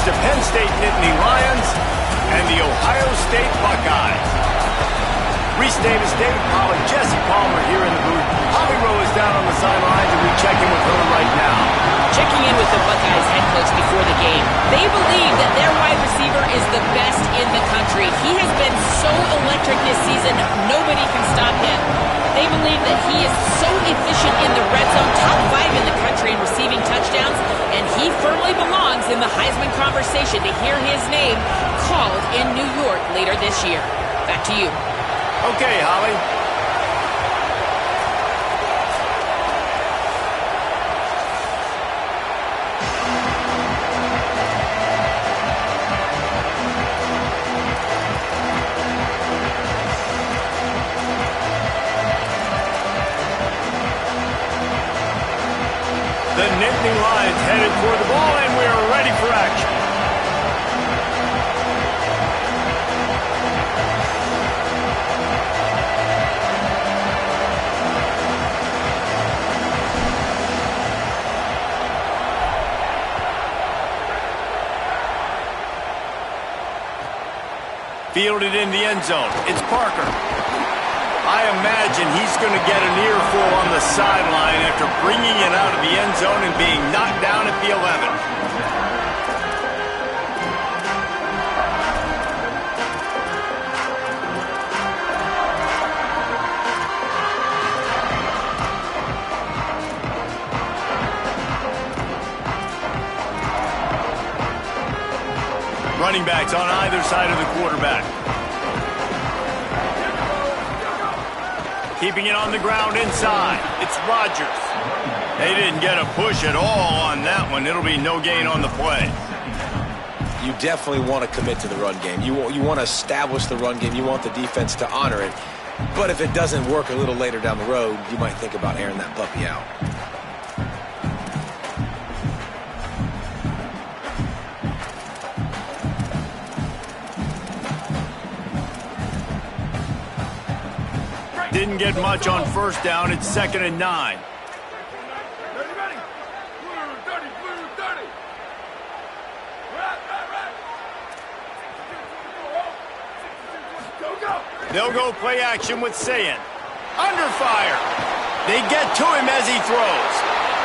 the Penn State Nittany Lions and the Ohio State Buckeyes. Reese Davis, David Pollack, Jesse Palmer here in the booth. Holly Rowe is down on the sidelines, and we check in with her right now. Checking in with the Buckeyes head coach before the game. They believe that their wide receiver is the best in the country. He has been so electric this season, nobody can stop him. They believe that he is so efficient in the red zone, top 5 in the country in receiving touchdowns, and he firmly belongs in the Heisman conversation to hear his name called in New York later this year. Back to you. Okay, Holly. The Nittany Lions headed toward the ball, and we are ready for action. Fielded in the end zone. It's Parker. I imagine he's going to get an earful on the sideline after bringing it out of the end zone and being knocked down at the 11. Running backs on either side of the quarterback. Keeping it on the ground inside. It's Rodgers. They didn't get a push at all on that one. It'll be no gain on the play. You definitely want to commit to the run game. You want to establish the run game. You want the defense to honor it. But if it doesn't work a little later down the road, you might think about airing that puppy out. Didn't get much on first down. It's 2nd and 9. They'll go play action with Sayin. Under fire. They get to him as he throws.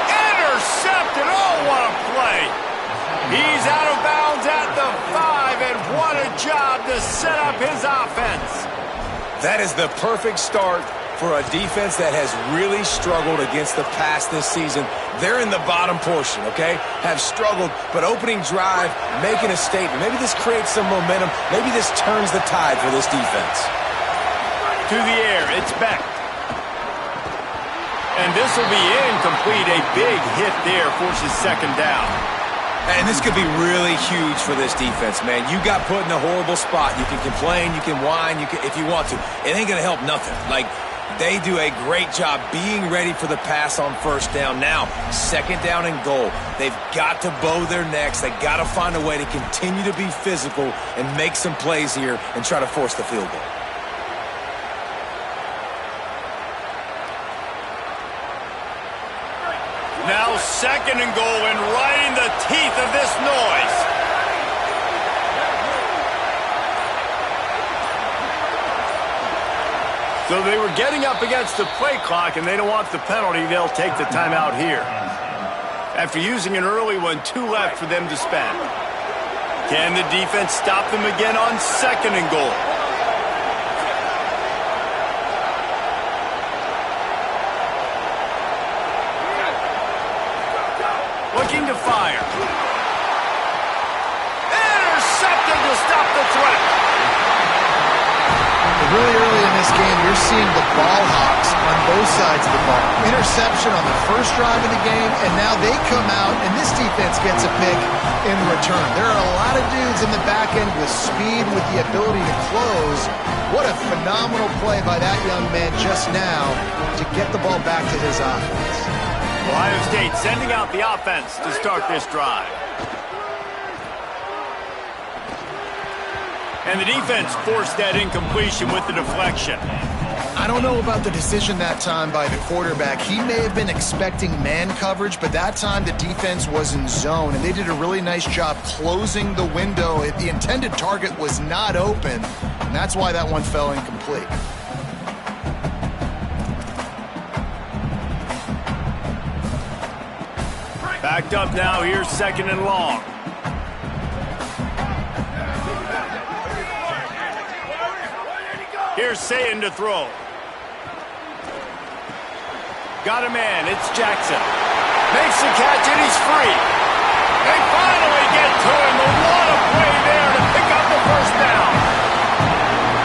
Intercepted. Oh, what a play. He's out of bounds at the 5, and what a job to set up his offense. That is the perfect start for a defense that has really struggled against the pass this season. They're in the bottom portion, okay? Have struggled, but opening drive, making a statement. Maybe this creates some momentum. Maybe this turns the tide for this defense. To the air, it's Beck. And this will be incomplete. A big hit there forces 2nd down. And this could be really huge for this defense, man. You got put in a horrible spot. You can complain, you can whine, if you want to. It ain't going to help nothing. Like, they do a great job being ready for the pass on first down. Now, 2nd down and goal. They've got to bow their necks. They've got to find a way to continue to be physical and make some plays here and try to force the field goal. Now 2nd and goal, and right in the teeth of this noise. So they were getting up against the play clock, and they don't want the penalty. They'll take the timeout here. After using an early one, 2 left for them to spend. Can the defense stop them again on 2nd and goal? Looking to fire. Intercepted to stop the threat. Really early in this game, you're seeing the ball hawks on both sides of the ball. Interception on the first drive of the game, and now they come out, and this defense gets a pick in return. There are a lot of dudes in the back end with speed, with the ability to close. What a phenomenal play by that young man just now to get the ball back to his offense. Ohio State sending out the offense to start this drive. And the defense forced that incompletion with the deflection. I don't know about the decision that time by the quarterback. He may have been expecting man coverage, but that time the defense was in zone, and they did a really nice job closing the window. The intended target was not open, and that's why that one fell incomplete. Backed up now, here's 2nd and long. Here's Sayin to throw. Got a man, it's Jackson. Makes the catch and he's free. They finally get to him. A lot of play there to pick up the first down.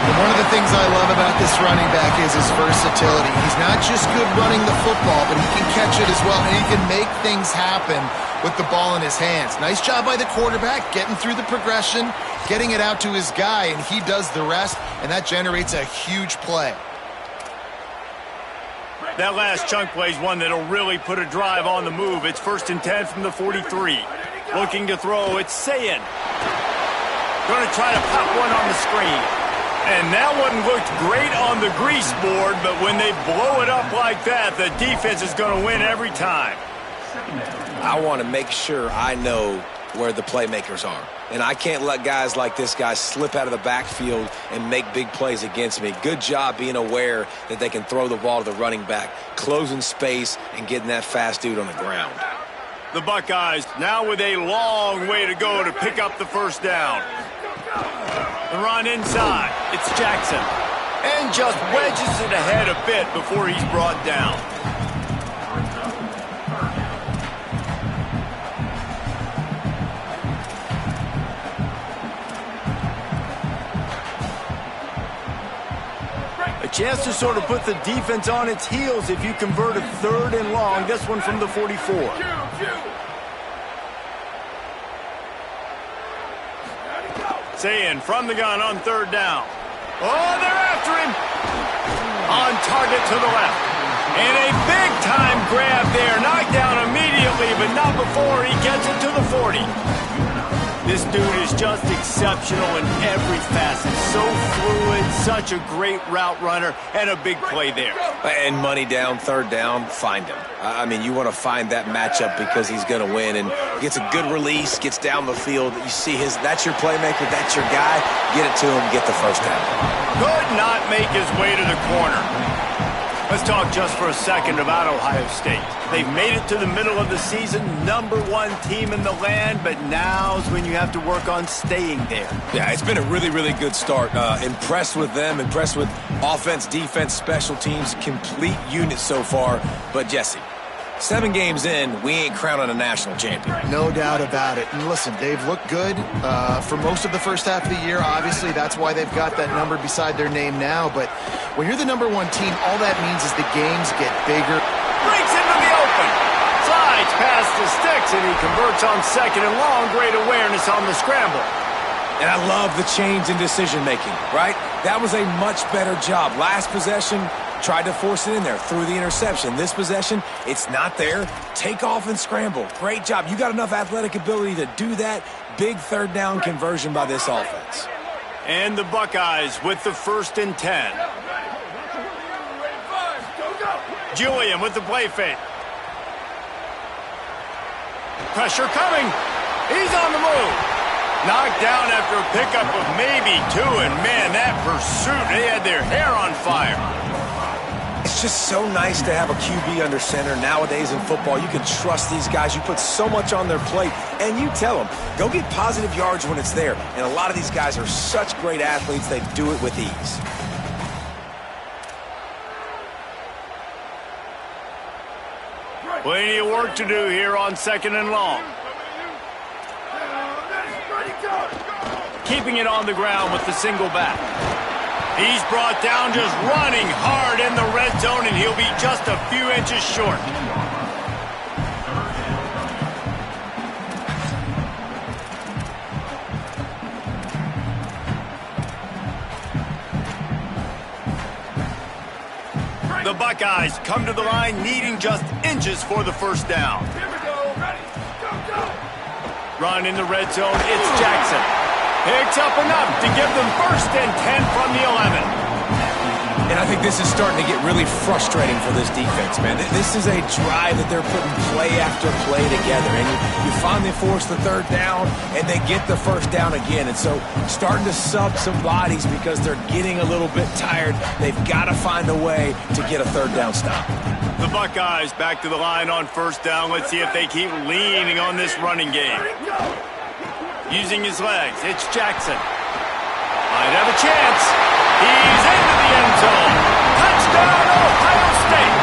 And one of the things I love about this running back is his versatility. He's not just good running the football, but he can catch it as well, and he can make things happen with the ball in his hands. Nice job by the quarterback, getting through the progression, getting it out to his guy, and he does the rest, and that generates a huge play. That last chunk play is one that'll really put a drive on the move. It's 1st and 10 from the 43. Looking to throw, it's Sayin. Going to try to pop one on the screen. And that one looked great on the grease board, but when they blow it up like that, the defense is going to win every time. I want to make sure I know where the playmakers are. And I can't let guys like this guy slip out of the backfield and make big plays against me. Good job being aware that they can throw the ball to the running back, closing space, and getting that fast dude on the ground. The Buckeyes now with a long way to go to pick up the first down. The run inside. It's Jackson. And just wedges it ahead a bit before he's brought down. A chance to sort of put the defense on its heels if you convert a 3rd and long. This one from the 44. Sayin from the gun on 3rd down. Oh, they're after him. On target to the left. And a big-time grab there. Knocked down immediately, but not before he gets it to the 40. This dude is just exceptional in every facet. So fluid, such a great route runner, and a big play there. And money down, 3rd down, find him. I mean, you want to find that matchup because he's going to win, and gets a good release, gets down the field. You see that's your playmaker, that's your guy. Get it to him, get the first down. Could not make his way to the corner. Let's talk just for a second about Ohio State. They've made it to the middle of the season, #1 team in the land, but now's when you have to work on staying there. Yeah, it's been a really, really good start. Impressed with them, impressed with offense, defense, special teams, complete unit so far. But Jesse, 7 games in, we ain't crowning a national champion. No doubt about it. And listen, they've looked good for most of the first half of the year. Obviously, that's why they've got that number beside their name now. But when you're the #1 team, all that means is the games get bigger. Breaks into the open. Slides past the sticks, and he converts on 2nd and long. Great awareness on the scramble. And I love the change in decision-making, right? That was a much better job. Last possession, tried to force it in there, threw the interception. This possession, it's not there. Take off and scramble. Great job. You got enough athletic ability to do that. Big 3rd down conversion by this offense. And the Buckeyes with the 1st and 10. Julian with the play fake. Pressure coming. He's on the move. Knocked down after a pickup of maybe 2, and man, that pursuit, they had their hair on fire. It's just so nice to have a QB under center. Nowadays in football, you can trust these guys. You put so much on their plate, and you tell them, go get positive yards when it's there. And a lot of these guys are such great athletes, they do it with ease. Plenty of work to do here on 2nd and long. Keeping it on the ground with the single back. He's brought down just running hard in the red zone, and he'll be just a few inches short. The Buckeyes come to the line needing just inches for the first down. Run in the red zone, it's Jackson. Picks up enough to give them 1st and 10 from the 11. And I think this is starting to get really frustrating for this defense, man. This is a drive that they're putting play after play together. And you finally force the third down, and they get the first down again. And so starting to sub some bodies because they're getting a little bit tired. They've got to find a way to get a third down stop. The Buckeyes back to the line on first down. Let's see if they keep leaning on this running game. Using his legs, it's Jackson. Might have a chance. He's into the end zone. Touchdown, Ohio State.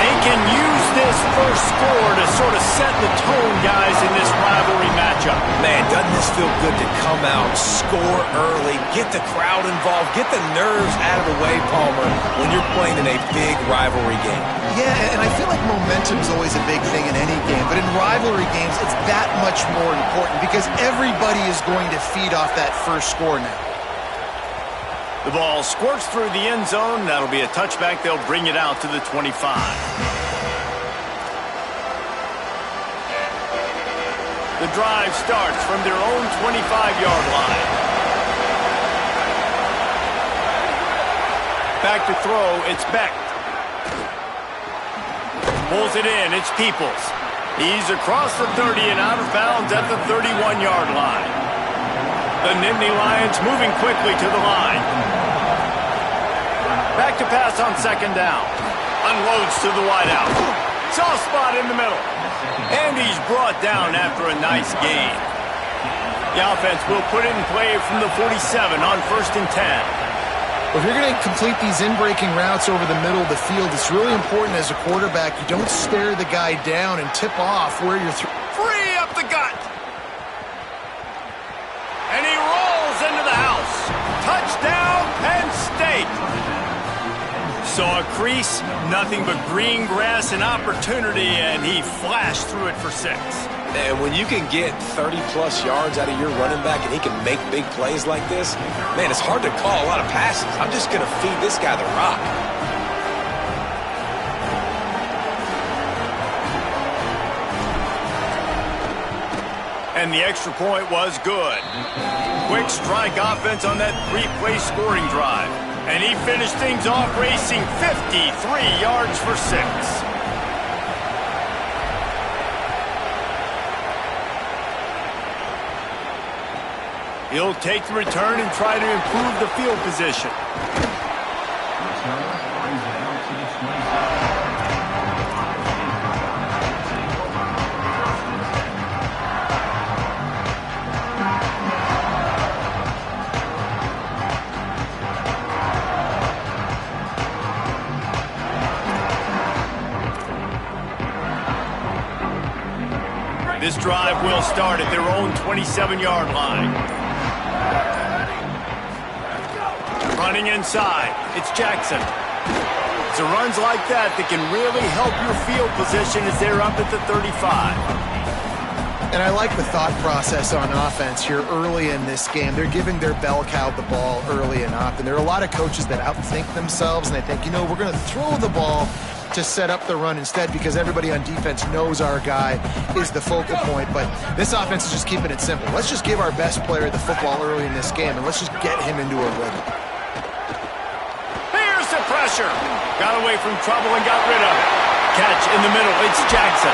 They can use this first score to sort of set the tone, guys, in this rivalry matchup. Man, doesn't this feel good to come out, score early, get the crowd involved, get the nerves out of the way, Palmer, when you're playing in a big rivalry game? Yeah, and I feel like momentum's always a big thing in any game, but in rivalry games, it's that much more important because everybody is going to feed off that first score now. The ball squirts through the end zone. That'll be a touchback. They'll bring it out to the 25. The drive starts from their own 25-yard line. Back to throw, it's Beck. Pulls it in, it's Peoples. He's across the 30 and out of bounds at the 31-yard line. The Nittany Lions moving quickly to the line. Back to pass on second down. Unloads to the wideout. Soft spot in the middle. And he's brought down after a nice gain. The offense will put it in play from the 47 on 1st and 10. If you're going to complete these in-breaking routes over the middle of the field, it's really important as a quarterback you don't stare the guy down and tip off where you're free up the gut. And he rolls into the house. Touchdown, Penn State. Saw a crease, nothing but green grass and opportunity, and he flashed through it for 6. And when you can get 30-plus yards out of your running back and he can make big plays like this, man, it's hard to call a lot of passes. I'm just going to feed this guy the rock. And the extra point was good. Quick strike offense on that 3-play scoring drive. And he finished things off racing 53 yards for 6. He'll take the return and try to improve the field position. This drive will start at their own 27-yard line. Running inside, it's Jackson. It's runs like that can really help your field position as they're up at the 35. And I like the thought process on offense here early in this game. They're giving their bell cow the ball early enough, and there are a lot of coaches that outthink themselves, and they think, we're going to throw the ball to set up the run instead because everybody on defense knows our guy is the focal point. But this offense is just keeping it simple. Let's just give our best player the football early in this game, and let's just get him into a rhythm. Here's the pressure. Got away from trouble and got rid of it. Catch in the middle. It's Jackson.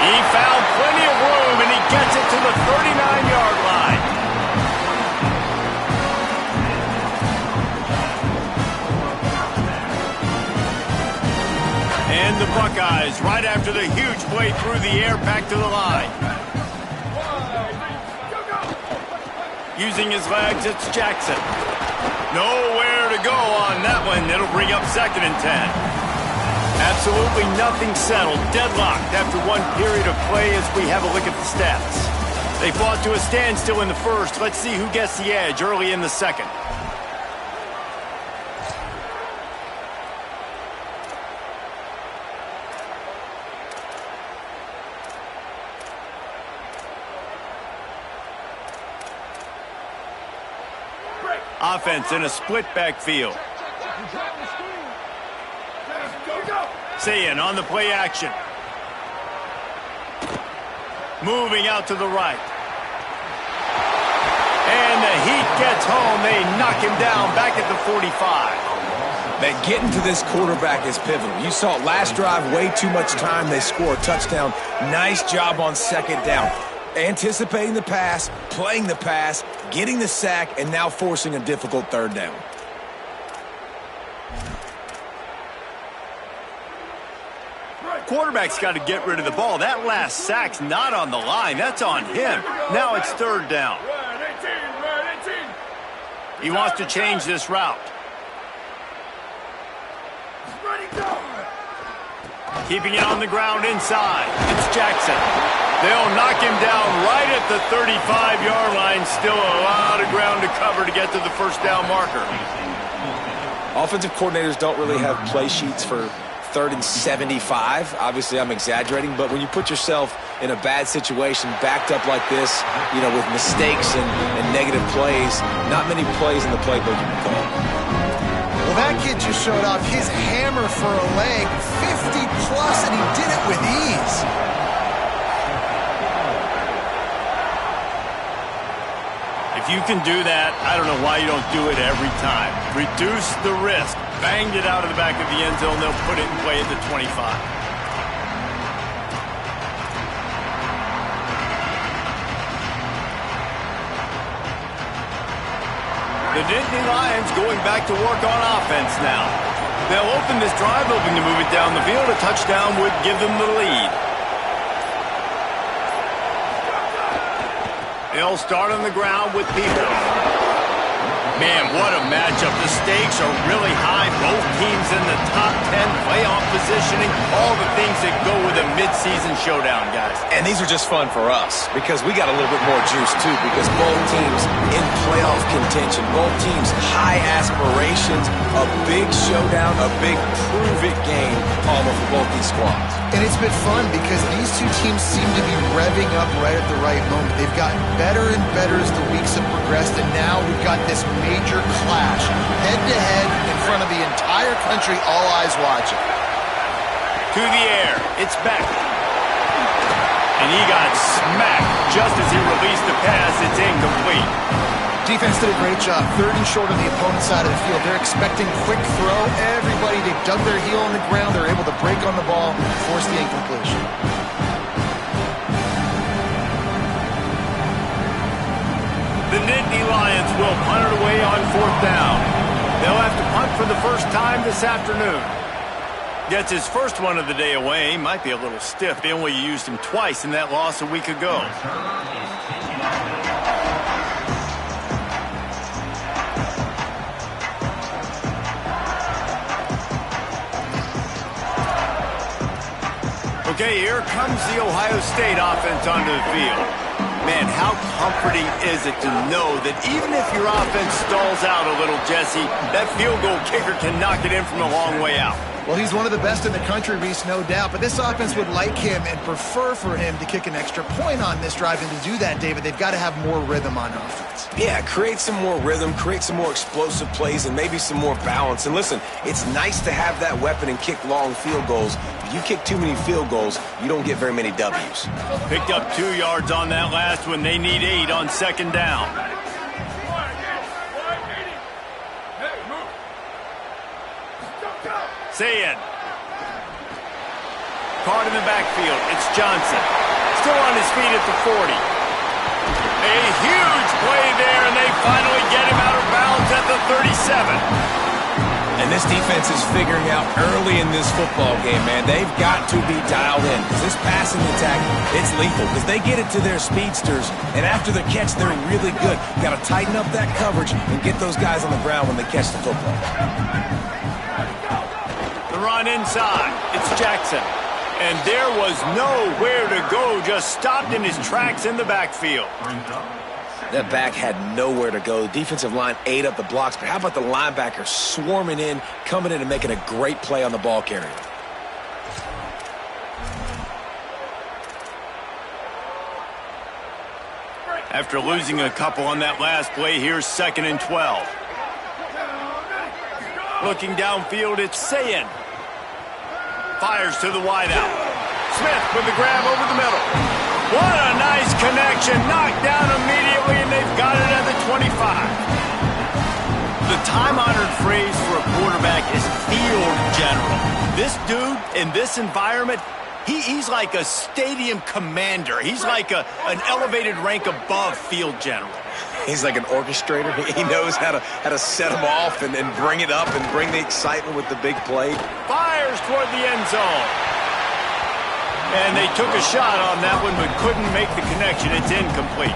He found plenty of room, and he gets it to the 39-yard line. And the Buckeyes, right after the huge play through the air, back to the line. Using his legs, it's Jackson. Nowhere to go on that one. It'll bring up 2nd and 10. Absolutely nothing settled. Deadlocked after one period of play as we have a look at the stats. They fought to a standstill in the first. Let's see who gets the edge early in the second. Offense in a split backfield. Sayin on the play action. Moving out to the right. And the heat gets home. They knock him down back at the 45. Man, getting to this quarterback is pivotal. You saw it last drive, way too much time. They score a touchdown. Nice job on second down. Anticipating the pass, playing the pass, getting the sack, and now forcing a difficult third down. Quarterback's got to get rid of the ball. That last sack's not on the line. That's on him. Now it's third down. He wants to change this route. Keeping it on the ground inside. It's Jackson. They'll knock him down right at the 35-yard line. Still a lot of ground to cover to get to the first down marker. Offensive coordinators don't really have play sheets for 3rd and 75. Obviously, I'm exaggerating, but when you put yourself in a bad situation, backed up like this, you know, with mistakes and negative plays, not many plays in the playbook you can call. Well, that kid just showed off his hammer for a leg, 50-plus, and he did it with ease. If you can do that, I don't know why you don't do it every time. Reduce the risk. Banged it out of the back of the end zone. They'll put it in play at the 25. The Nittany Lions going back to work on offense now. They'll open this drive, hoping to move it down the field. A touchdown would give them the lead. They'll start on the ground with people. Man, what a matchup. The stakes are really high. Both teams in the top 10, playoff positioning, all the things that go with a midseason showdown, guys. And these are just fun for us because we got a little bit more juice, too, because both teams in playoff contention, both teams high aspirations, a big showdown, a big prove-it game almost for both these squads. And it's been fun because these two teams seem to be revving up right at the right moment. They've gotten better and better as the weeks have progressed, and now we've got this major clash, head-to-head in front of the entire country, all eyes watching. To the air, it's Beck. And he got smacked just as he released the pass. It's incomplete. Defense did a great job. 3rd and short on the opponent's side of the field. They're expecting quick throw. Everybody, they dug their heel on the ground. They're able to break on the ball and force the incompletion. The Nittany Lions will punt it away on 4th down. They'll have to punt for the first time this afternoon. Gets his first one of the day away. Might be a little stiff. They only used him twice in that loss a week ago. Okay, here comes the Ohio State offense onto the field. Man, how comforting is it to know that even if your offense stalls out a little, Jesse, that field goal kicker can knock it in from a long way out. Well, he's one of the best in the country, Reese, no doubt. But this offense would like him and prefer for him to kick an extra point on this drive. And to do that, David, they've got to have more rhythm on offense. Yeah, create some more rhythm, create some more explosive plays, and maybe some more balance. And listen, it's nice to have that weapon and kick long field goals. If you kick too many field goals, you don't get very many W's. Picked up 2 yards on that last one. They need 8 on second down. Say it. Caught in the backfield. It's Johnson. Still on his feet at the 40. A huge play there, and they finally get him out of bounds at the 37. And this defense is figuring out early in this football game, man, they've got to be dialed in. Because this passing attack, it's lethal. Because they get it to their speedsters, and after the catch, they're really good. Got to tighten up that coverage and get those guys on the ground when they catch the football. The run inside. It's Jackson. And there was nowhere to go. Just stopped in his tracks in the backfield. That back had nowhere to go. The defensive line ate up the blocks, but how about the linebacker swarming in, coming in and making a great play on the ball carrier? After losing a couple on that last play, here's 2nd and 12. Looking downfield, it's Sayin. Fires to the wideout. Smith with the grab over the middle. What a nice connection. Knocked down immediately, and they've got it at the 25. The time-honored phrase for a quarterback is field general. This dude, in this environment, he's like a stadium commander. He's like an elevated rank above field general. He's like an orchestrator. He knows how to set them off and bring it up and bring the excitement with the big play. Fires toward the end zone. And they took a shot on that one but couldn't make the connection. It's incomplete.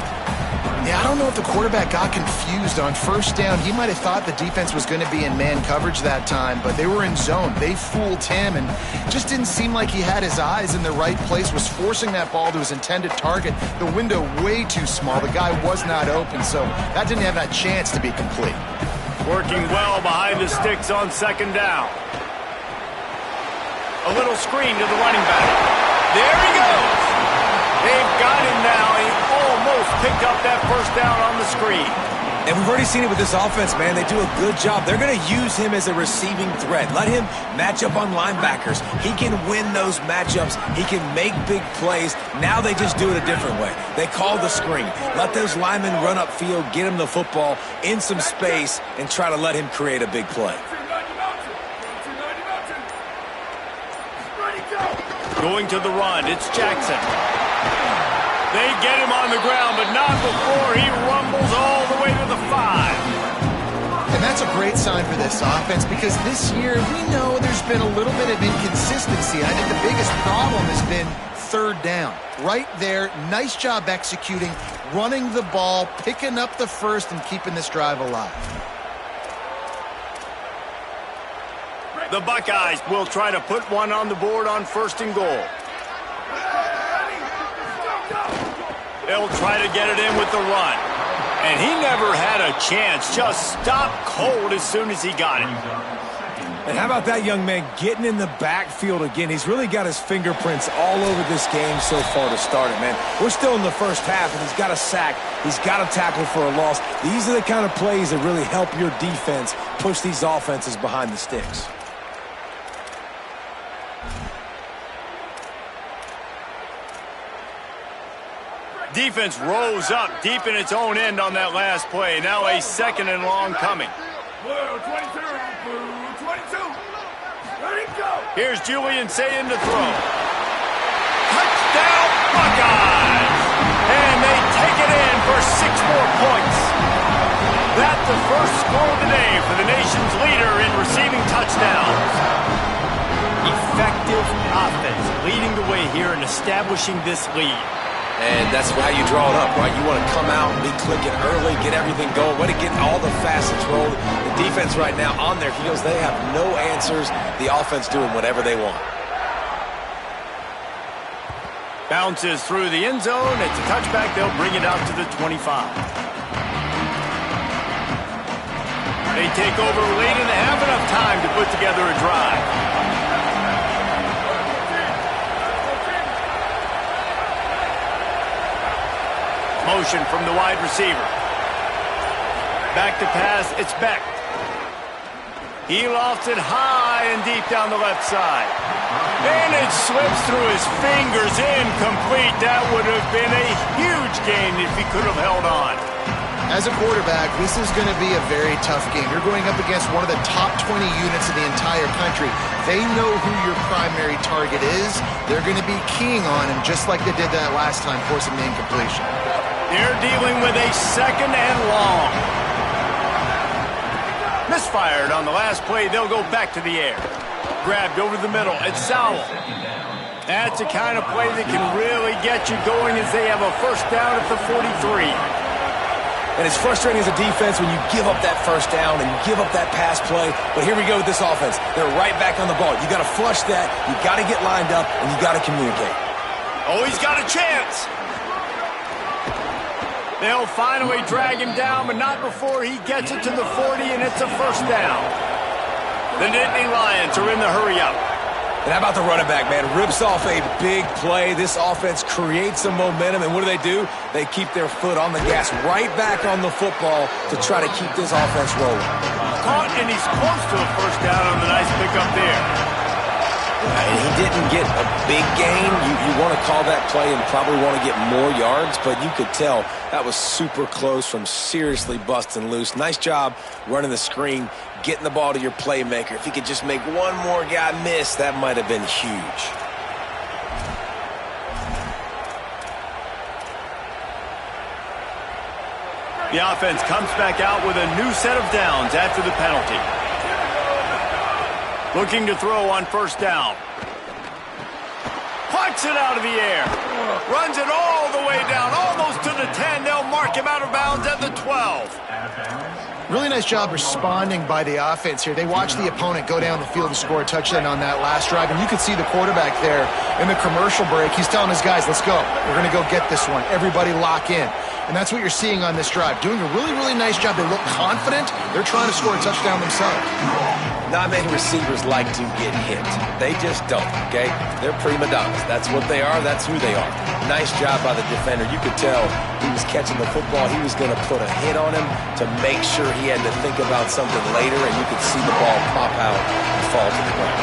Yeah, I don't know if the quarterback got confused on first down. He might have thought the defense was going to be in man coverage that time, but they were in zone. They fooled him and just didn't seem like he had his eyes in the right place, was forcing that ball to his intended target. The window way too small. The guy was not open, so that didn't have that chance to be complete. Working well behind the sticks on second down. A little screen to the running back. There he goes. They've got him now. He almost picked up that first down on the screen. And we've already seen it with this offense, man. They do a good job. They're going to use him as a receiving threat. Let him match up on linebackers. He can win those matchups. He can make big plays. Now they just do it a different way. They call the screen. Let those linemen run upfield, get him the football in some space, and try to let him create a big play. Going to the run, it's Jackson. They get him on the ground, but not before he rumbles all the way to the 5. And that's a great sign for this offense because this year we know there's been a little bit of inconsistency. I think the biggest problem has been third down. Right there, nice job executing, running the ball, picking up the first, and keeping this drive alive. The Buckeyes will try to put one on the board on first and goal. They'll try to get it in with the run. And he never had a chance. Just stopped cold as soon as he got it. And how about that young man getting in the backfield again? He's really got his fingerprints all over this game so far to start it, man. We're still in the first half, and he's got a sack. He's got a tackle for a loss. These are the kind of plays that really help your defense push these offenses behind the sticks. Defense rose up deep in its own end on that last play. Now a second and long coming. Here's Julian saying to throw. Touchdown Buckeyes! And they take it in for 6 more points. That's the first score today for the nation's leader in receiving touchdowns. Effective offense leading the way here and establishing this lead. And that's how you draw it up, right? You want to come out and be clicking early, get everything going, want to get all the facets rolled. The defense right now on their heels, they have no answers. The offense doing whatever they want. Bounces through the end zone. It's a touchback. They'll bring it out to the 25. They take over late and have enough time to put together a drive. Motion from the wide receiver. Back to pass, it's Beck. He lofts it high and deep down the left side. And it slips through his fingers, incomplete. That would have been a huge gain if he could have held on. As a quarterback, this is going to be a very tough game. You're going up against one of the top 20 units in the entire country. They know who your primary target is. They're going to be keying on him just like they did that last time, forcing the incompletion. They're dealing with a second and long. Misfired on the last play. They'll go back to the air. Grabbed over the middle. It's Sowell. That's the kind of play that can really get you going as they have a first down at the 43. And it's frustrating as a defense when you give up that first down and you give up that pass play. But here we go with this offense. They're right back on the ball. You got to flush that. You got to get lined up, and you got to communicate. Oh, he's got a chance. They'll finally drag him down, but not before he gets it to the 40, and it's a first down. The Nittany Lions are in the hurry-up. And how about the running back, man? Rips off a big play. This offense creates some momentum, and what do? They keep their foot on the gas, right back on the football to try to keep this offense rolling. Caught, and he's close to a first down on the nice pickup there. And he didn't get a big gain. You want to call that play and probably want to get more yards, but you could tell that was super close from seriously busting loose. Nice job running the screen, getting the ball to your playmaker. If he could just make one more guy miss, that might have been huge. The offense comes back out with a new set of downs after the penalty. Looking to throw on first down. Plucks it out of the air. Runs it all the way down, almost to the 10. They'll mark him out of bounds at the 12. Really nice job responding by the offense here. They watched the opponent go down the field to score a touchdown on that last drive, and you could see the quarterback there in the commercial break. He's telling his guys, let's go. We're going to go get this one. Everybody lock in. And that's what you're seeing on this drive. Doing a really, really nice job. They look confident. They're trying to score a touchdown themselves. Not many receivers like to get hit. They just don't, okay? They're prima donnas. That's what they are. That's who they are. Nice job by the defender. You could tell he was catching the football. He was going to put a hit on him to make sure he had to think about something later, and you could see the ball pop out and fall to the ground.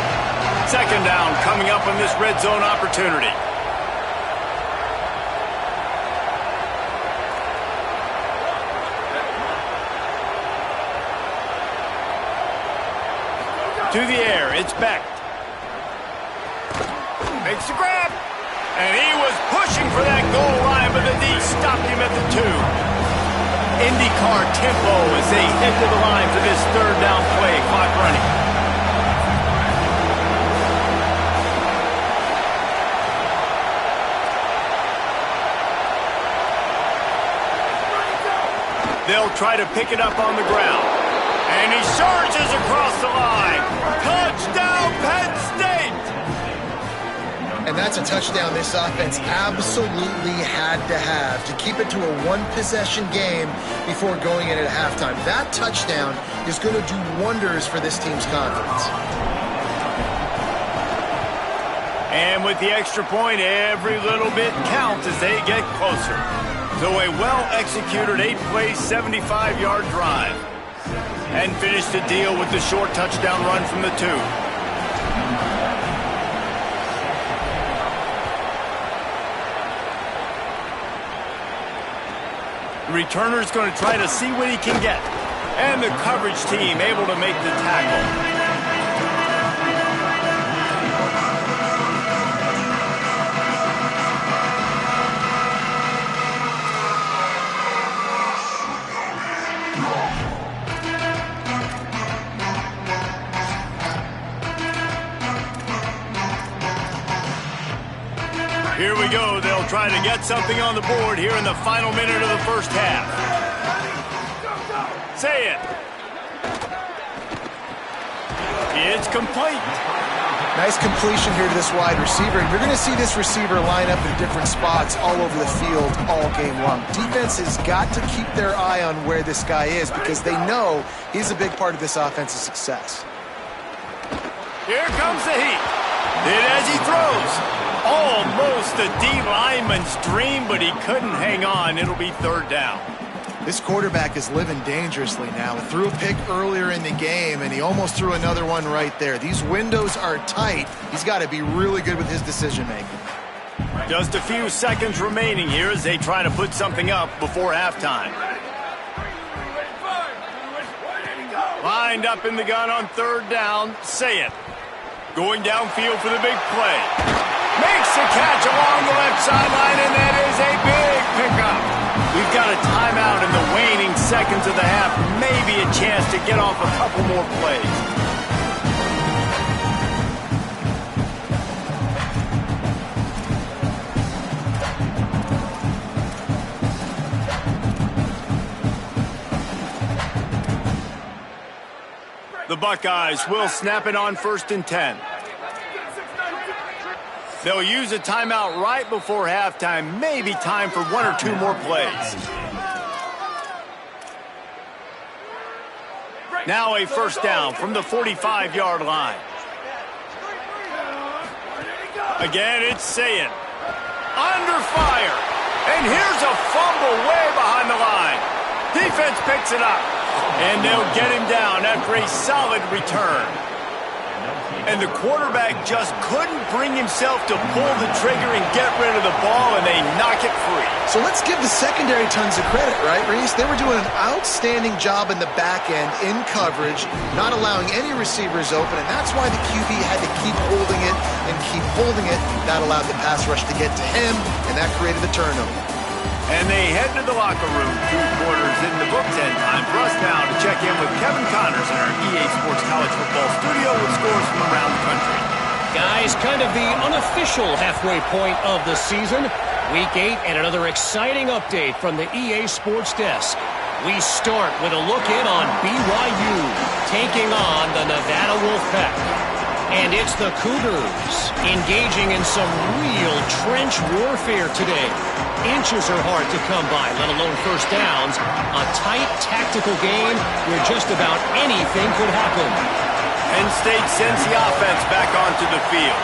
Second down coming up on this red zone opportunity. To the air, it's Beck. Makes the grab. And he was pushing for that goal line, but the D stopped him at the 2. IndyCar tempo as they head to the line for this third down play. Clock running. They'll try to pick it up on the ground. And he surges across the line. Touchdown, Penn State! And that's a touchdown this offense absolutely had to have to keep it to a one-possession game before going in at halftime. That touchdown is going to do wonders for this team's confidence. And with the extra point, every little bit counts as they get closer. So a well-executed 8-play, 75-yard drive. And finish the deal with the short touchdown run from the 2. The returner's going to try to see what he can get. And the coverage team able to make the tackle. Here we go. They'll try to get something on the board here in the final minute of the first half. Say it. It's complete. Nice completion here to this wide receiver. And you're going to see this receiver line up in different spots all over the field all game long. Defense has got to keep their eye on where this guy is because they know he's a big part of this offense's success. Here comes the heat. And as he throws, almost a D lineman's dream, but he couldn't hang on. It'll be third down. This quarterback is living dangerously now. He threw a pick earlier in the game, and he almost threw another one right there. These windows are tight. He's got to be really good with his decision-making. Just a few seconds remaining here as they try to put something up before halftime. Lined up in the gun on third down. Say it. Going downfield for the big play. Makes the catch along the left sideline, and that is a big pickup. We've got a timeout in the waning seconds of the half. Maybe a chance to get off a couple more plays. The Buckeyes will snap it on 1st and 10. They'll use a timeout right before halftime. Maybe time for one or two more plays. Now a first down from the 45-yard line. Again, it's Sayin. Under fire. And here's a fumble way behind the line. Defense picks it up. And they'll get him down after a solid return. and the quarterback just couldn't bring himself to pull the trigger and get rid of the ball, and they knock it free. So let's give the secondary tons of credit, right, Reese? They were doing an outstanding job in the back end, in coverage, not allowing any receivers open, and that's why the QB had to keep holding it and keep holding it. That allowed the pass rush to get to him, and that created the turnover. And they head to the locker room. 2 quarters in the books, and time for us now to check in with Kevin Connors in our EA Sports College Football studio with scores from around the country. Guys, kind of the unofficial halfway point of the season. Week 8 and another exciting update from the EA Sports desk. We start with a look in on BYU taking on the Nevada Wolfpack. And it's the Cougars engaging in some real trench warfare today. Inches are hard to come by, let alone first downs. A tight tactical game where just about anything could happen. Penn State sends the offense back onto the field.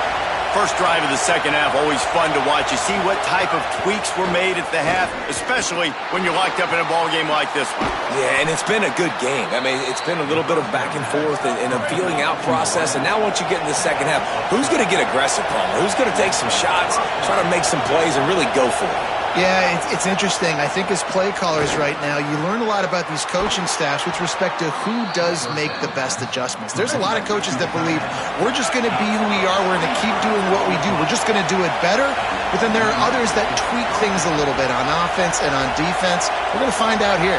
First drive of the second half, always fun to watch. You see what type of tweaks were made at the half, especially when you're locked up in a ball game like this one. Yeah, and it's been a good game. I mean, it's been a little bit of back and forth and a feeling out process. And now once you get in the second half, who's going to get aggressive, Palmer? Who's going to take some shots, try to make some plays, and really go for it? Yeah, it's interesting. I think as play callers right now, you learn a lot about these coaching staffs with respect to who does make the best adjustments. There's a lot of coaches that believe we're just going to be who we are. We're going to keep doing what we do. We're just going to do it better. But then there are others that tweak things a little bit on offense and on defense. We're going to find out here.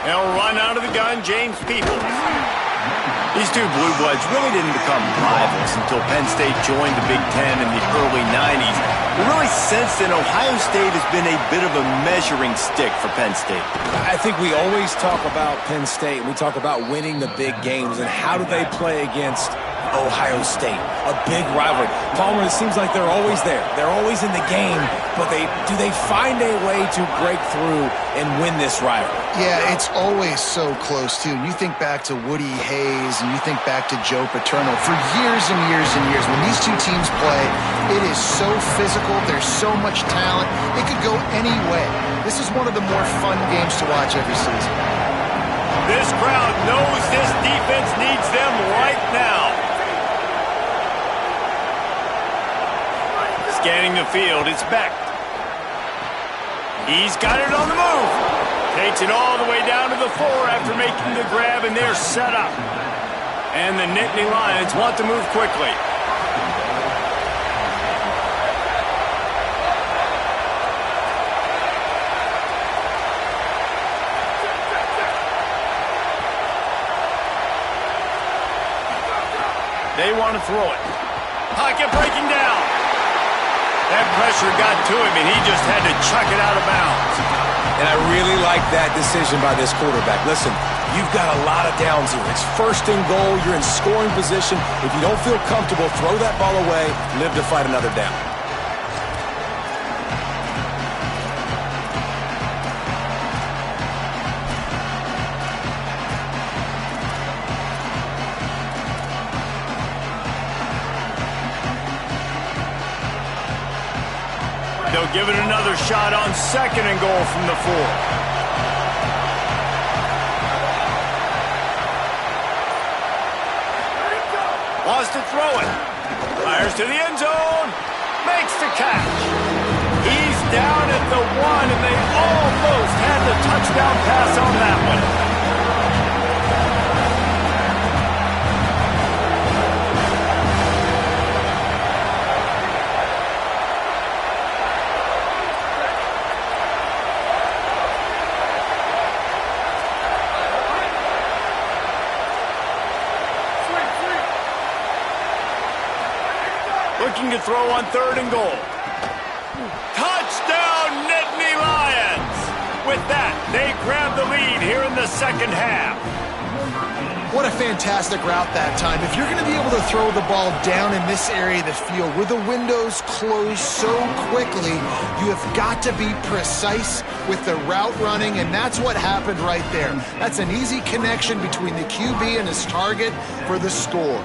They'll run out of the gun, James Peoples. These 2 blue bloods really didn't become rivals until Penn State joined the Big Ten in the early 90s. We really sensed that Ohio State has been a bit of a measuring stick for Penn State. I think we always talk about Penn State. We talk about winning the big games and how do they play against Ohio State, a big rivalry. Palmer, it seems like they're always there. They're always in the game, but do they find a way to break through and win this rivalry? Yeah, it's always so close, too. You think back to Woody Hayes and you think back to Joe Paterno. For years and years and years, when these 2 teams play, it is so physical. There's so much talent. It could go any way. This is one of the more fun games to watch every season. This crowd knows this defense needs them right now. Scanning the field, it's Beck. He's got it on the move. Takes it all the way down to the 4 after making the grab, and they're set up. And the Nittany Lions want to move quickly. They want to throw it. Pocket breaking down. That pressure got to him, and he just had to chuck it out of bounds. And I really like that decision by this quarterback. Listen, you've got a lot of downs here. It's first and goal. You're in scoring position. If you don't feel comfortable, throw that ball away. Live to fight another down. They'll give it another shot on second and goal from the 4. Wants to throw it. Fires to the end zone. Makes the catch. He's down at the 1, and they almost had the touchdown pass on that one. Looking to throw on third and goal. Touchdown, Nittany Lions! With that, they grab the lead here in the second half. What a fantastic route that time. If you're going to be able to throw the ball down in this area of the field where the windows close so quickly, you have got to be precise with the route running, and that's what happened right there. That's an easy connection between the QB and his target for the score.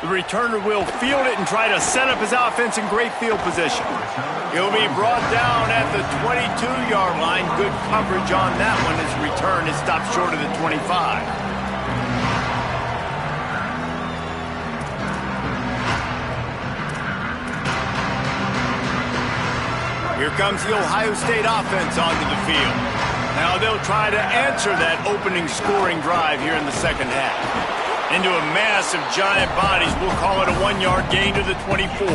The returner will field it and try to set up his offense in great field position. He'll be brought down at the 22-yard line. Good coverage on that one. His return is stopped short of the 25. Here comes the Ohio State offense onto the field. Now they'll try to answer that opening scoring drive here in the second half. Into a mass of giant bodies, we'll call it a 1-yard gain to the 24.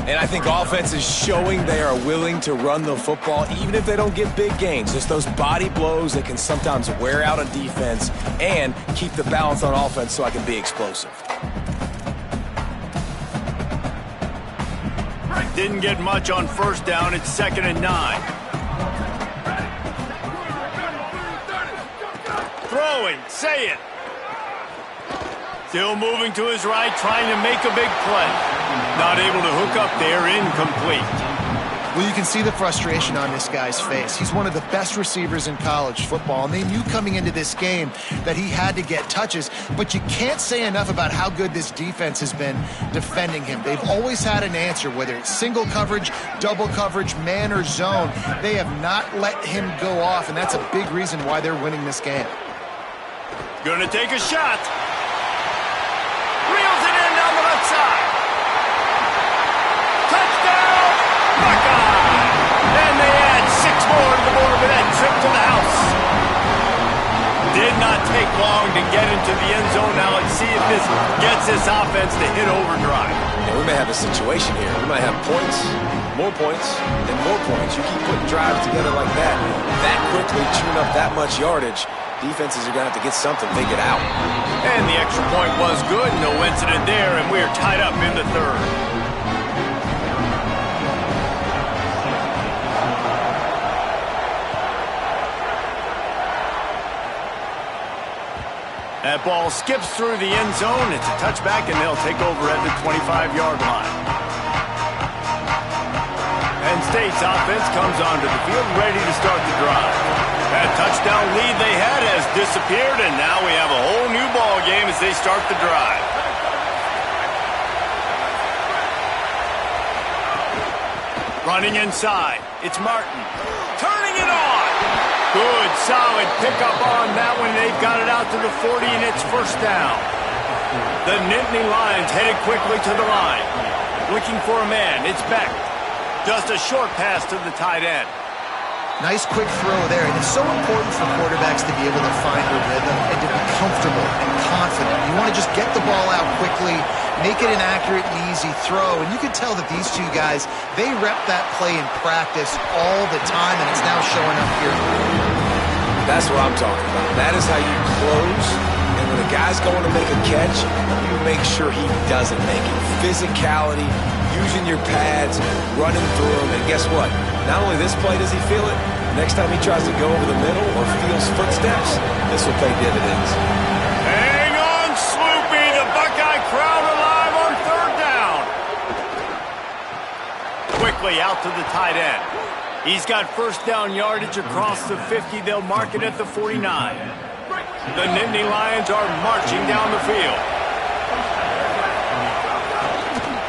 And I think offense is showing they are willing to run the football, even if they don't get big gains. Just those body blows that can sometimes wear out a defense and keep the balance on offense so I can be explosive. Didn't get much on first down. It's 2nd and 9. Throwing, say it. Still moving to his right, trying to make a big play. Not able to hook up there, incomplete. Well, you can see the frustration on this guy's face. He's one of the best receivers in college football, and they knew coming into this game that he had to get touches, but you can't say enough about how good this defense has been defending him. They've always had an answer, whether it's single coverage, double coverage, man or zone. They have not let him go off, and that's a big reason why they're winning this game. Gonna take a shot. Reels it in down the left side. Touchdown, Buckeye! And they add 6 more to the board with that trip to the house. Did not take long to get into the end zone. Now let's see if this gets this offense to hit overdrive. And we may have a situation here. We might have points, more points, and more points. You keep putting drives together like that quickly, chewing up that much yardage. Defenses are going to have to get something figured out. And the extra point was good. No incident there, and we're tied up in the 3rd. That ball skips through the end zone. It's a touchback, and they'll take over at the 25-yard line. Penn State's offense comes onto the field, ready to start the drive. That touchdown lead they had has disappeared, and now we have a whole new ball game as they start the drive. Running inside, it's Martin. Turning it on. Good, solid pickup on that one. They've got it out to the 40, and it's first down. The Nittany Lions headed quickly to the line. Looking for a man, it's Beck. Just a short pass to the tight end. Nice quick throw there, and it's so important for quarterbacks to be able to find a rhythm and to be comfortable and confident. You want to just get the ball out quickly, make it an accurate and easy throw, and you can tell that these two guys, they rep that play in practice all the time, and it's now showing up here. That's what I'm talking about. That is how you close, and when a guy's going to make a catch, you make sure he doesn't make it. Physicality, using your pads, running through them, and guess what? Not only this play does he feel it, next time he tries to go over the middle or feels footsteps, this will pay dividends. Hang on, Sloopy. The Buckeye crowd alive on 3rd down. Quickly out to the tight end. He's got first down yardage across the 50. They'll mark it at the 49. The Nittany Lions are marching down the field.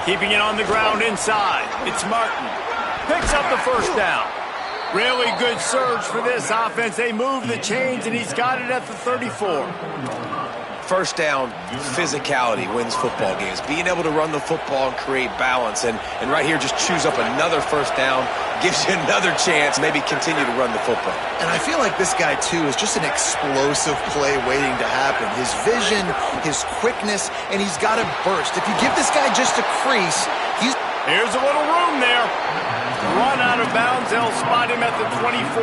Keeping it on the ground inside. It's Martin. Picks up the first down. Really good surge for this offense. They move the chains, and he's got it at the 34. First down, physicality wins football games. Being able to run the football and create balance. And right here, just choose up another first down. Gives you another chance, maybe continue to run the football. And I feel like this guy, too, is just an explosive play waiting to happen. His vision, his quickness, and he's got a burst. If you give this guy just a crease, he's... Here's a little room there. Run out of bounds. They'll spot him at the 24.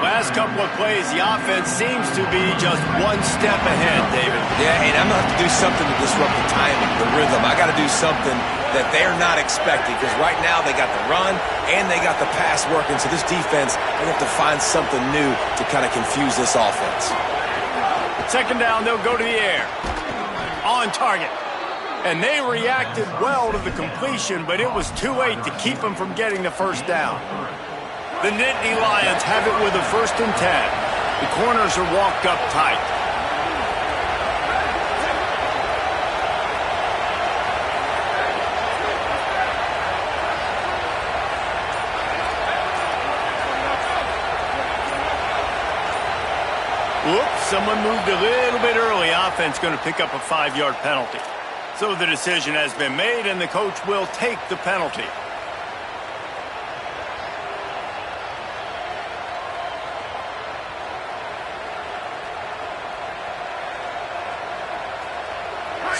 Last couple of plays, the offense seems to be just one step ahead, David. Yeah, and I'm going to have to do something to disrupt the timing, the rhythm. I got to do something that they're not expecting, because right now they got the run and they got the pass working. So this defense, they have to find something new to kind of confuse this offense. 2nd down, they'll go to the air. On target. And they reacted well to the completion, but it was too late to keep them from getting the first down. The Nittany Lions have it with a 1st and 10. The corners are walked up tight. someone moved a little bit early. Offense going to pick up a 5-yard penalty. So the decision has been made, and the coach will take the penalty.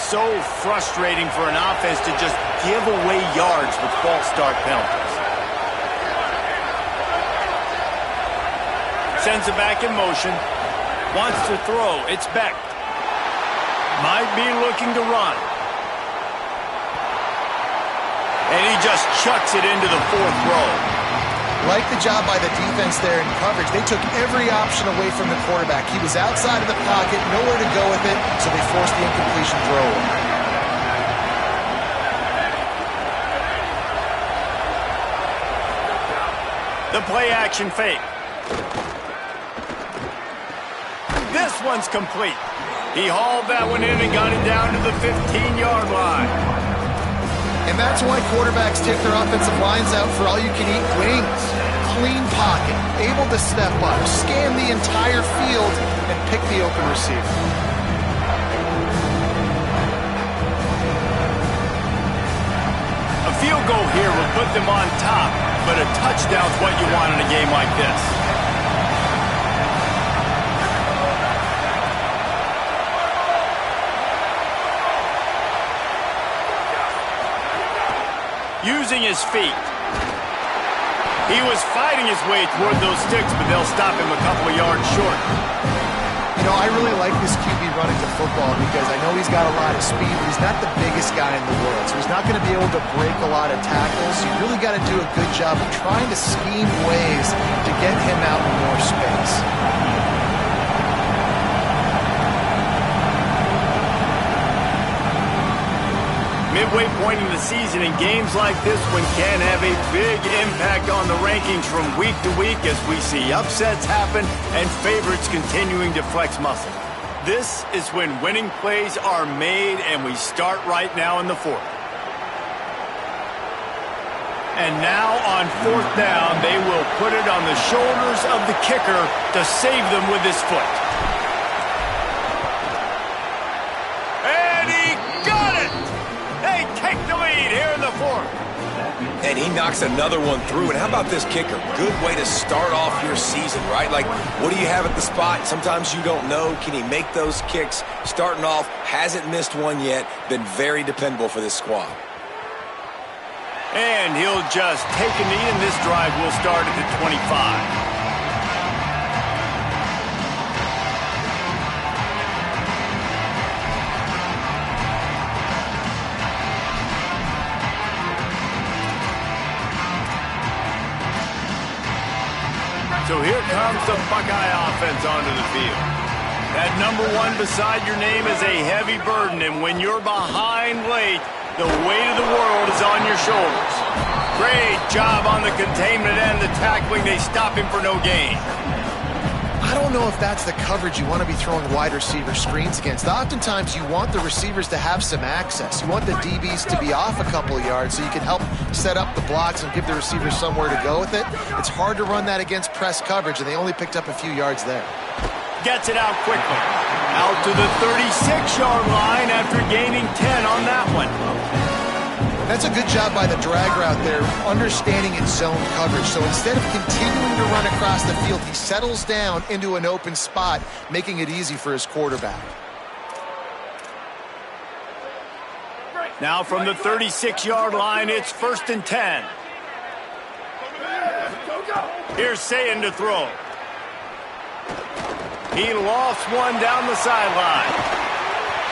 So frustrating for an offense to just give away yards with false start penalties. Sends it back in motion. Wants to throw. It's Beck. Might be looking to run. And he just chucks it into the 4th row. Like the job by the defense there in coverage. They took every option away from the quarterback. He was outside of the pocket, nowhere to go with it, so they forced the incompletion throw away. The play action fake. This one's complete. He hauled that one in and got it down to the 15-yard line. And that's why quarterbacks take their offensive lines out for all-you-can-eat wings. Clean pocket, able to step up, scan the entire field, and pick the open receiver. A field goal here will put them on top, but a touchdown's what you want in a game like this. Using his feet. He was fighting his way toward those sticks, but they'll stop him a couple of yards short. You know, I really like this QB running to football because I know he's got a lot of speed, but he's not the biggest guy in the world. So he's not going to be able to break a lot of tackles. You really got to do a good job of trying to scheme ways to get him out in more space. Midway point in the season, and games like this one can have a big impact on the rankings from week to week as we see upsets happen and favorites continuing to flex muscle. This is when winning plays are made, and we start right now in the 4th. And now on 4th down, they will put it on the shoulders of the kicker to save them with his foot. And he knocks another one through. And how about this kicker? Good way to start off your season, right? Like, what do you have at the spot? Sometimes you don't know. Can he make those kicks? Starting off, hasn't missed one yet. Been very dependable for this squad. And he'll just take a knee, and this drive will start at the 25. So here comes the Buckeye offense onto the field. That number 1 beside your name is a heavy burden, and when you're behind late, the weight of the world is on your shoulders. Great job on the containment and the tackling. They stop him for no gain. I don't know if that's the coverage you want to be throwing wide receiver screens against. Oftentimes, you want the receivers to have some access. You want the DBs to be off a couple of yards so you can help set up the blocks and give the receivers somewhere to go with it. It's hard to run that against press coverage, and they only picked up a few yards there. Gets it out quickly. Out to the 36-yard line after gaining 10 on that one. That's a good job by the drag route there, understanding its zone coverage. So instead of continuing to run across the field, he settles down into an open spot, making it easy for his quarterback. Now from the 36-yard line, it's 1st and 10. Here's Sayin to throw. He lofts one down the sideline.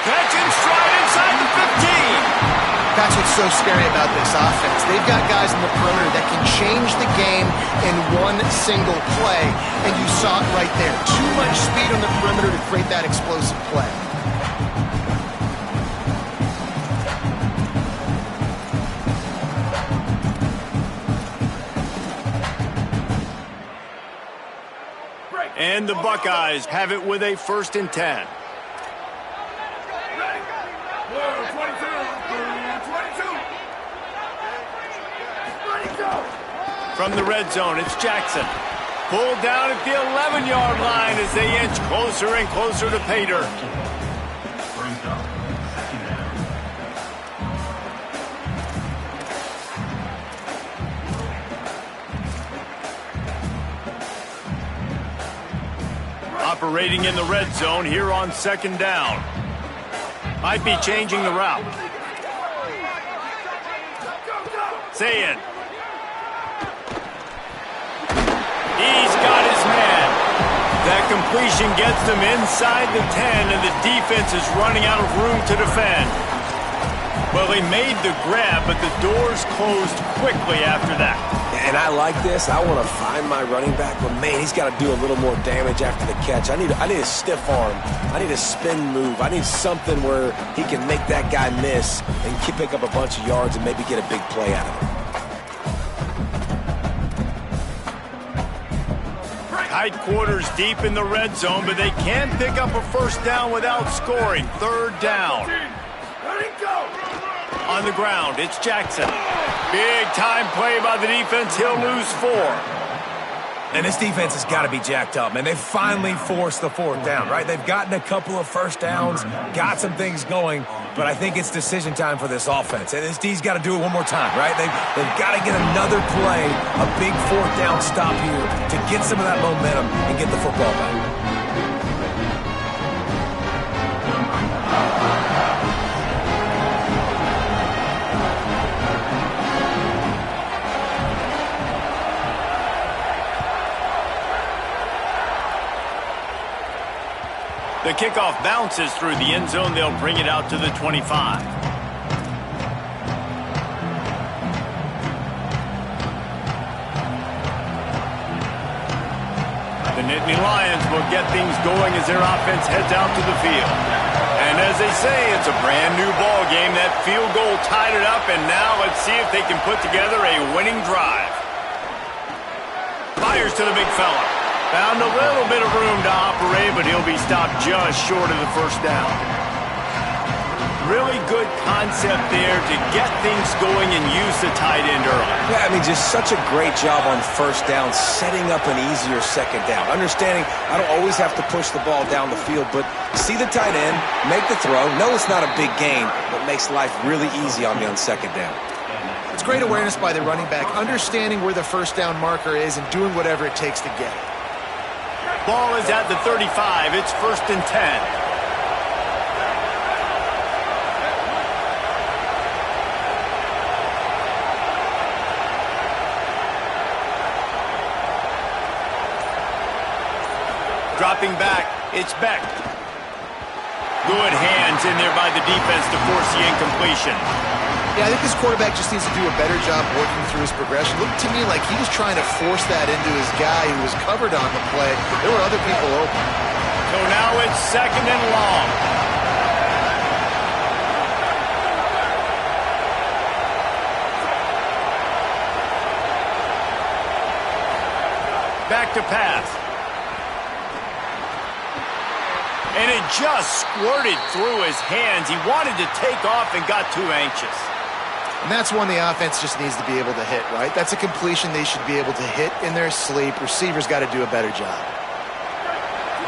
Catch and stride inside the 15. That's what's so scary about this offense. They've got guys in the perimeter that can change the game in one single play, and you saw it right there. Too much speed on the perimeter to create that explosive play. And the Buckeyes have it with a 1st and 10. From the red zone, it's Jackson. Pulled down at the 11-yard line as they inch closer and closer to pay dirt. Operating in the red zone here on 2nd down. Might be changing the route. Say it. He's got his man. That completion gets them inside the 10, and the defense is running out of room to defend. Well, he made the grab, but the doors closed quickly after that. And I like this. I want to find my running back, but man, he's got to do a little more damage after the catch. I need a stiff arm. I need a spin move. I need something where he can make that guy miss and pick up a bunch of yards and maybe get a big play out of it. Tight quarters deep in the red zone, but they can pick up a first down without scoring. 3rd down. On the ground, it's Jackson. Big time play by the defense. He'll lose 4. And this defense has got to be jacked up, man. They finally forced the 4th down, right? They've gotten a couple of first downs, got some things going, but I think it's decision time for this offense. And this D's got to do it one more time, right? They've got to get another play, a big 4th down stop here to get some of that momentum and get the football back. The kickoff bounces through the end zone. They'll bring it out to the 25. The Nittany Lions will get things going as their offense heads out to the field. And as they say, it's a brand new ball game. That field goal tied it up, and now let's see if they can put together a winning drive. Fires to the big fella. Found a little bit of room to operate, but he'll be stopped just short of the first down. Really good concept there to get things going and use the tight end early. Yeah, I mean, just such a great job on first down, setting up an easier 2nd down. Understanding I don't always have to push the ball down the field, but see the tight end, make the throw. No, it's not a big gain, but makes life really easy on me on 2nd down. It's great awareness by the running back, understanding where the first down marker is and doing whatever it takes to get it. Ball is at the 35. It's 1st and 10. Dropping back, it's Beck. Good hands in there by the defense to force the incompletion. Yeah, I think this quarterback just needs to do a better job working through his progression. Looked to me like he was trying to force that into his guy who was covered on the play. There were other people open. So now it's 2nd and long. Back to pass. And it just squirted through his hands. He wanted to take off and got too anxious. And that's one the offense just needs to be able to hit, right? That's a completion they should be able to hit in their sleep. Receivers got to do a better job.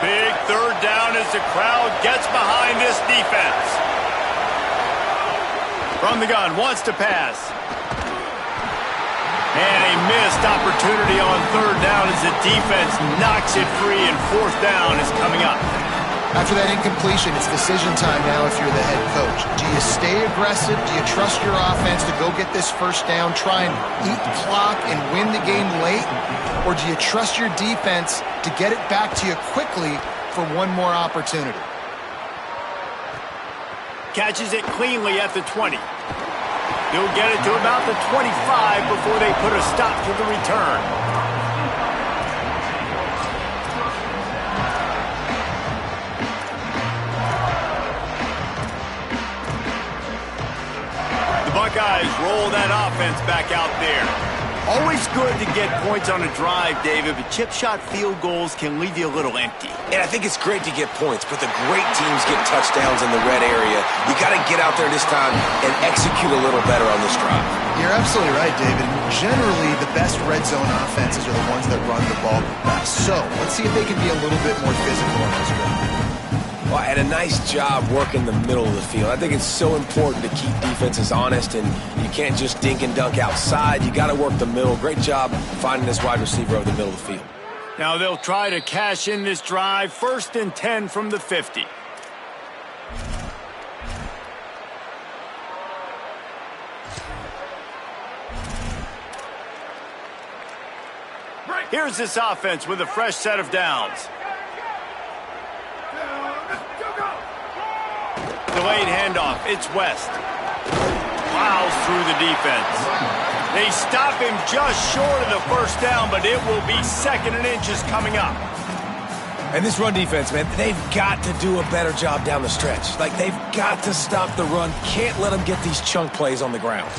Big 3rd down as the crowd gets behind this defense. From the gun, wants to pass. And a missed opportunity on 3rd down as the defense knocks it free, and 4th down is coming up. After that incompletion, it's decision time now if you're the head coach. Do you stay aggressive? Do you trust your offense to go get this first down, try and eat the clock and win the game late? Or do you trust your defense to get it back to you quickly for one more opportunity? Catches it cleanly at the 20. He'll get it to about the 25 before they put a stop to the return. The Buckeyes roll that offense back out there. Always good to get points on a drive, David, but chip shot field goals can leave you a little empty. And I think it's great to get points, but the great teams get touchdowns in the red area. You got to get out there this time and execute a little better on this drive. You're absolutely right, David. Generally, the best red zone offenses are the ones that run the ball best. So let's see if they can be a little bit more physical on this one. Well, and a nice job working the middle of the field. I think it's so important to keep defenses honest, and you can't just dink and dunk outside. You got to work the middle. Great job finding this wide receiver over the middle of the field. Now they'll try to cash in this drive. 1st and 10 from the 50. Here's this offense with a fresh set of downs. Delayed handoff. It's West. Plows through the defense. They stop him just short of the first down, but it will be 2nd and inches coming up. And this run defense, man, they've got to do a better job down the stretch. Like, they've got to stop the run. Can't let them get these chunk plays on the ground.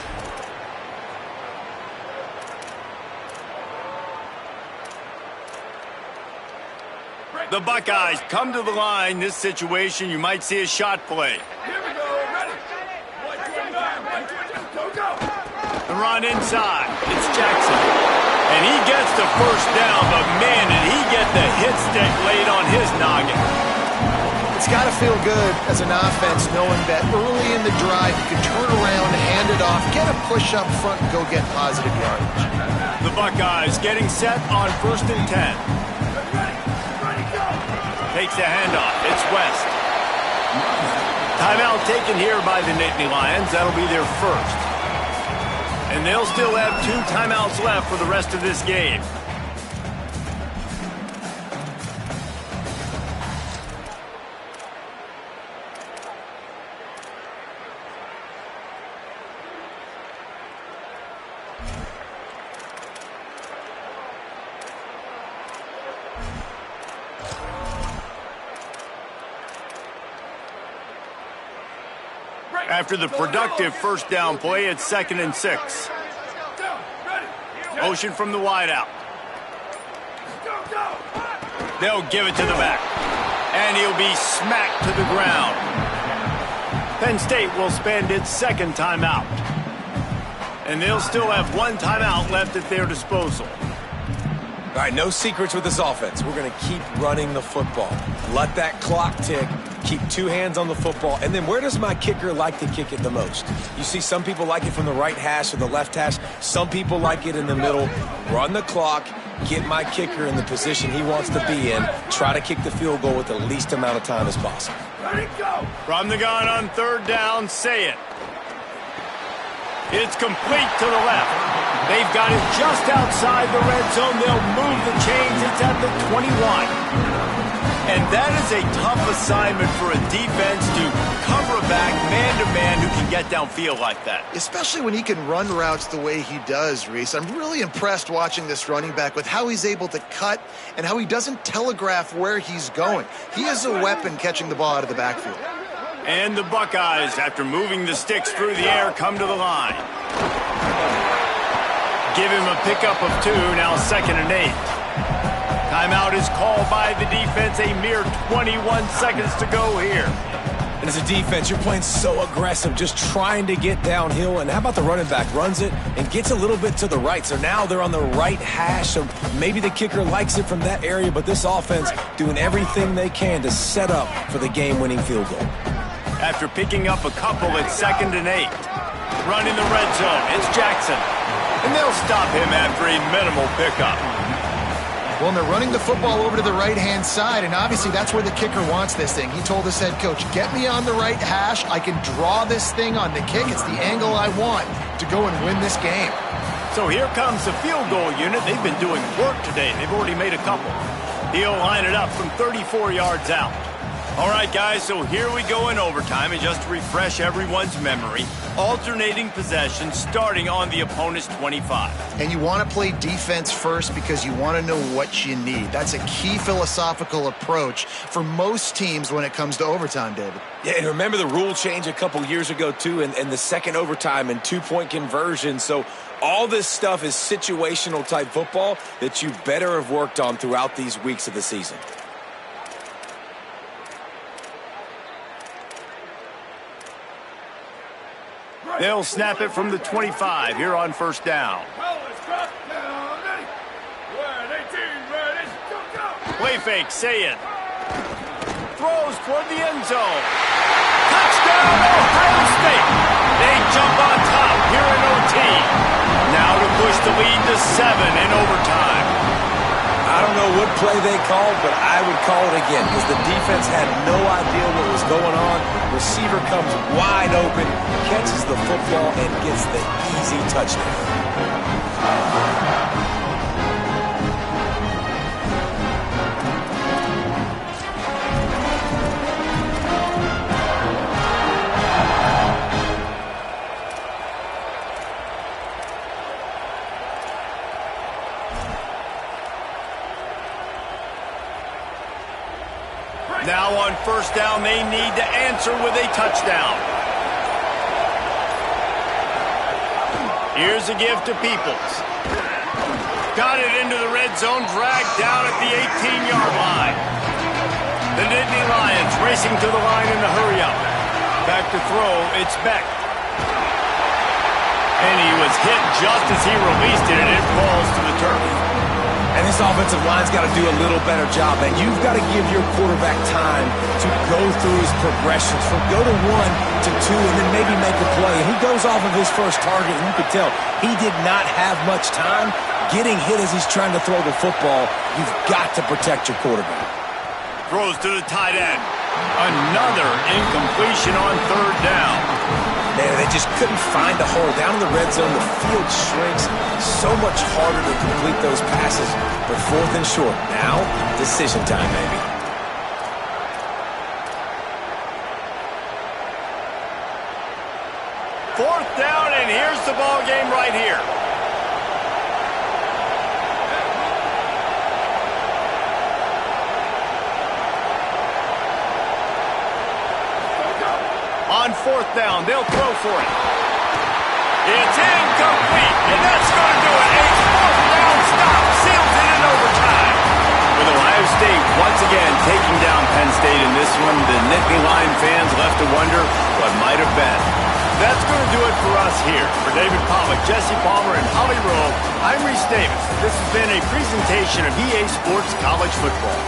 The Buckeyes come to the line. This situation, you might see a shot play. Here we go, ready. 129, 122, go. The run inside. It's Jackson. And he gets the first down, but man, did he get the hit stick laid on his noggin. It's got to feel good as an offense knowing that early in the drive you can turn around, hand it off, get a push up front, and go get positive yardage. The Buckeyes getting set on 1st and 10. Takes the handoff. It's West. Timeout taken here by the Nittany Lions. That'll be their first. And they'll still have 2 timeouts left for the rest of this game. After the productive first down play, it's 2nd and 6. Motion from the wideout. They'll give it to the back. And he'll be smacked to the ground. Penn State will spend its 2nd timeout. And they'll still have 1 timeout left at their disposal. All right, no secrets with this offense. We're going to keep running the football. Let that clock tick. Keep 2 hands on the football. And then where does my kicker like to kick it the most? You see some people like it from the right hash or the left hash. Some people like it in the middle. Run the clock. Get my kicker in the position he wants to be in. Try to kick the field goal with the least amount of time as possible. From the gun on 3rd down, say it. It's complete to the left. They've got it just outside the red zone. They'll move the chains. It's at the 21. And that is a tough assignment for a defense to cover a back man-to-man who can get downfield like that. Especially when he can run routes the way he does, Reese. I'm really impressed watching this running back with how he's able to cut and how he doesn't telegraph where he's going. He is a weapon catching the ball out of the backfield. And the Buckeyes, after moving the sticks through the air, come to the line. Give him a pickup of 2, now 2nd and 8. Timeout is called by the defense. A mere 21 seconds to go here. And as a defense, you're playing so aggressive, just trying to get downhill. And how about the running back? Runs it and gets a little bit to the right. So now they're on the right hash. So maybe the kicker likes it from that area. But this offense doing everything they can to set up for the game-winning field goal. After picking up a couple, it's 2nd and 8. Run in the red zone. It's Jackson. And they'll stop him after a minimal pickup. Well, and they're running the football over to the right-hand side, and obviously that's where the kicker wants this thing. He told his head coach, get me on the right hash. I can draw this thing on the kick. It's the angle I want to go and win this game. So here comes the field goal unit. They've been doing work today. They've already made a couple. He'll line it up from 34 yards out. All right, guys, so here we go in overtime, and just to refresh everyone's memory, alternating possession starting on the opponent's 25. And you want to play defense first because you want to know what you need. That's a key philosophical approach for most teams when it comes to overtime, David. Yeah, and remember the rule change a couple years ago, too, and the second overtime and two-point conversion. So all this stuff is situational type football that you better have worked on throughout these weeks of the season. They'll snap it from the 25 here on first down. Play fake, say it. Throws toward the end zone. Touchdown, Ohio State. They jump on top here in OT. Now to push the lead to 7 in overtime. I don't know what play they called, but I would call it again because the defense had no idea what was going on. Receiver comes wide open, catches the football, and gets the easy touchdown. Now on first down, they need to answer with a touchdown. Here's a gift to Peoples. Got it into the red zone, dragged down at the 18-yard line. The Nittany Lions racing to the line in the hurry-up. Back to throw, it's Beck. And he was hit just as he released it, and it falls to the turf. And this offensive line's got to do a little better job, man. You've got to give your quarterback time to go through his progressions from go to 1 to 2 and then maybe make a play. And he goes off of his first target, and you could tell he did not have much time getting hit as he's trying to throw the football. You've got to protect your quarterback. Throws to the tight end. Another incompletion on third down. Man, they just couldn't find a hole. Down in the red zone, the field shrinks. So much harder to complete those passes. But fourth and short. Now, decision time, maybe. Fourth down, and here's the ball game right here. On fourth down, they'll throw for it. It's incomplete, and that's going to do it. A fourth down stop seals it in overtime. With Ohio State once again taking down Penn State in this one, the Nittany Lion fans left to wonder what might have been. That's going to do it for us here. For David Pollack, Jesse Palmer, and Holly Rowe, I'm Reese Davis. This has been a presentation of EA Sports College Football.